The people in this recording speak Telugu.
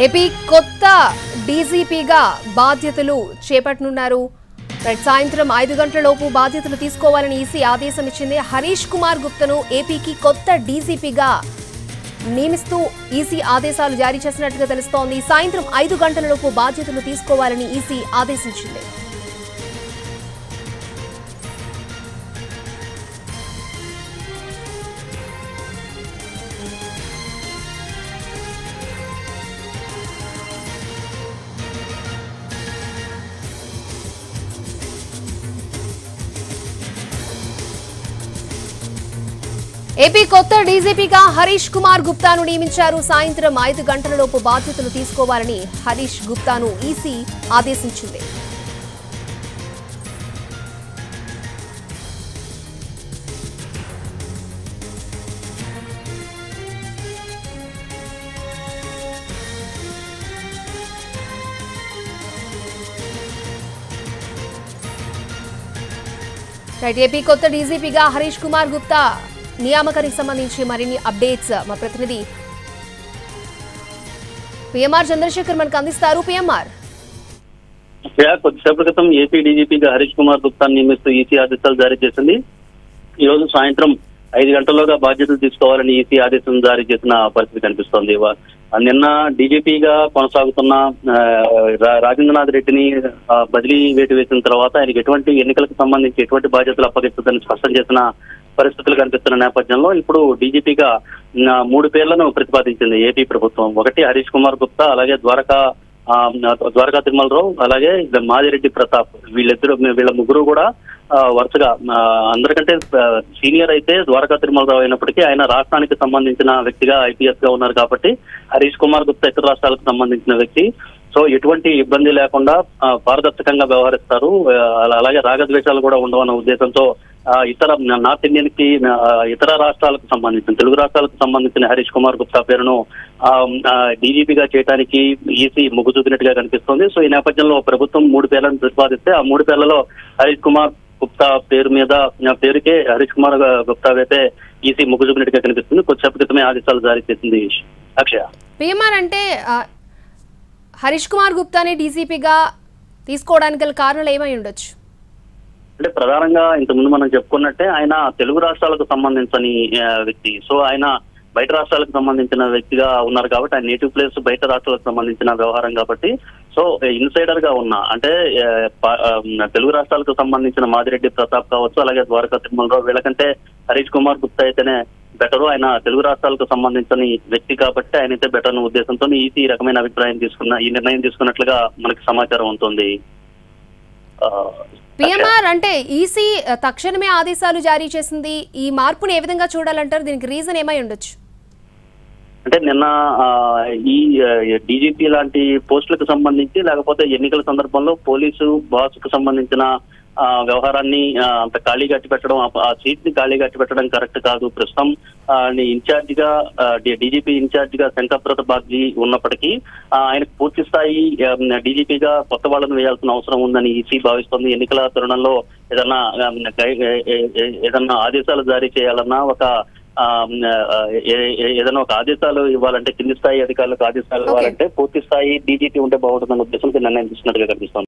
ఏపీ కొత్త డీజీపీగా బాధ్యతలు చేపట్టనున్నారు. సాయంత్రం 5 గంటలలోపు బాధ్యతలు తీసుకోవాలని ఈసీ ఆదేశం ఇచ్చింది. హరీష్ కుమార్ గుప్తను ఏపీకి కొత్త డీజీపీగా నియమిస్తూ ఈసీ ఆదేశాలు జారీ చేసినట్టుగా తెలుస్తోంది. సాయంత్రం 5 గంటలలోపు బాధ్యతలు తీసుకోవాలని ఈసీ ఆదేశించింది. ఏపీ కొత్త డీజీపీగా హరీష్ కుమార్ గుప్తాను నియమించారు. సాయంత్రం 5 గంటలలోపు బాధ్యతలు తీసుకోవాలని హరీష్ గుప్తాను ఈసీ ఆదేశించింది. ఏపీ కొత్త డీజీపీగా హరీష్ కుమార్ గుప్తా నియామకానికి సంబంధించి మరిన్ని అప్డేట్స్ మా ప్రతినిధి పిఎంఆర్ చంద్రశేఖర్ మనకు అందిస్తారు. పిఎంఆర్, కొద్దిసేపటి క్రితం ఏపీ డీజీపీగా హరీష్ కుమార్ గుప్తాను నియమిస్తూ ఈసీ ఆదేశాలు జారీ చేసింది. ఈ రోజు సాయంత్రం 5 గంటల్లోగా బాధ్యతలు తీసుకోవాలని ఈసీ ఆదేశం జారీ చేసిన పరిస్థితి కనిపిస్తోంది. నిన్న డీజీపీగా కొనసాగుతున్న రాజేంద్రనాథ్ రెడ్డిని బదిలీ వేటు వేసిన తర్వాత ఆయనకి ఎటువంటి ఎన్నికలకు సంబంధించి ఎటువంటి బాధ్యతలు అప్పగిస్తుందని స్పష్టం చేసిన పరిస్థితులు కనిపిస్తున్న నేపథ్యంలో ఇప్పుడు డీజీపీగా 3 పేర్లను ప్రతిపాదించింది ఏపీ ప్రభుత్వం. ఒకటి హరీష్ కుమార్ గుప్తా, అలాగే ద్వారకా తిరుమలరావు, అలాగే మాదిరెడ్డి ప్రతాప్. వీళ్ళ ముగ్గురు కూడా వరుసగా అందరికంటే సీనియర్ అయితే ద్వారకా తిరుమలరావు అయినప్పటికీ ఆయన రాష్ట్రానికి సంబంధించిన వ్యక్తిగా ఐపీఎస్ గా ఉన్నారు కాబట్టి హరీష్ కుమార్ గుప్తా ఇతర రాష్ట్రాలకు సంబంధించిన వ్యక్తి. సో ఎటువంటి ఇబ్బంది లేకుండా పారదర్శకంగా వ్యవహరిస్తారు, అలాగే రాగద్వేషాలు కూడా ఉండవన్న ఉద్దేశంతో ఇతర నార్త్ ఇండియన్ కి ఇతర రాష్ట్రాలకు సంబంధించిన తెలుగు రాష్ట్రాలకు సంబంధించిన హరీష్ కుమార్ గుప్తా పేరును డీజీపీగా చేయడానికి ఈసీ మొగ్గు చూపినట్టుగా కనిపిస్తోంది. సో ఈ నేపథ్యంలో ప్రభుత్వం 3 పేర్లను ప్రతిపాదిస్తే ఆ 3 పేర్లలో హరీష్ కుమార్ గుప్తా పేరుకే హరీష్ కుమార్ గుప్తా వైపే ఈసీ మొగ్గు చూపినట్టుగా కనిపిస్తుంది. కొద్దిసేపటి క్రితమే ఆదేశాలు జారీ చేసింది. అక్షయ, పిఎంఆర్ అంటే హరీష్ కుమార్ గుప్తాని డీజీపీగా తీసుకోవడానికి గల కారణాలు ఏమై ఉండొచ్చు? అంటే ప్రధానంగా ఇంతకుముందు మనం చెప్పుకున్నట్టే ఆయన తెలుగు రాష్ట్రాలకు సంబంధించని వ్యక్తి. సో ఆయన బయట రాష్ట్రాలకు సంబంధించిన వ్యక్తిగా ఉన్నారు కాబట్టి ఆయన నేటివ్ ప్లేస్ బయట రాష్ట్రాలకు సంబంధించిన వ్యవహారం కాబట్టి సో ఇన్సైడర్ గా ఉన్న అంటే తెలుగు రాష్ట్రాలకు సంబంధించిన మాదిరెడ్డి ప్రతాప్ కావచ్చు, అలాగే ద్వారకా తిరుమలరావు, వీళ్ళకంటే హరీష్ కుమార్ గుప్తా అయితేనే బెటరు. ఆయన తెలుగు రాష్ట్రాలకు సంబంధించిన వ్యక్తి కాబట్టి ఆయన అయితే బెటర్ అనే ఉద్దేశంతో ఈసీ రకమైన ఈ నిర్ణయం తీసుకున్నట్లుగా మనకి సమాచారం ఉంటుంది. పిఎంఆర్ అంటే ఈసీ తక్షణమే ఆదేశాలు జారీ చేసింది. ఈ మార్పుని ఏ విధంగా చూడాలంటారు? దీనికి రీజన్ ఏమై ఉండొచ్చు? అంటే నిన్న ఈ డీజీపీ లాంటి పోస్టులకు సంబంధించి లేకపోతే ఎన్నికల సందర్భంలో పోలీసు బాస్ కు సంబంధించిన వ్యవహారాన్ని అంత ఖాళీగా అట్టి పెట్టడం, ఆ సీట్ ని ఖాళీగా అట్టి పెట్టడం కరెక్ట్ కాదు. ప్రస్తుతం ఇన్ఛార్జ్ గా డీజీపీ ఇన్ఛార్జ్ గా శంకర్ బాగ్జీ ఉన్నప్పటికీ ఆయనకు పూర్తి స్థాయి డీజీపీగా కొత్త వాళ్ళను వేయాల్సిన అవసరం ఉందని ఈసీ భావిస్తోంది. ఎన్నికల తరుణంలో ఏదన్నా ఆదేశాలు జారీ చేయాలన్నా ఏదైనా ఒక ఆదేశాలు ఇవ్వాలంటే కింది స్థాయి అధికారులకు ఆదేశాలు ఇవ్వాలంటే పూర్తి స్థాయి డీజీపీ ఉంటే బాగుంటుందన్న ఉద్దేశంతో నిర్ణయం తీసుకున్నట్టుగా కనిపిస్తోంది.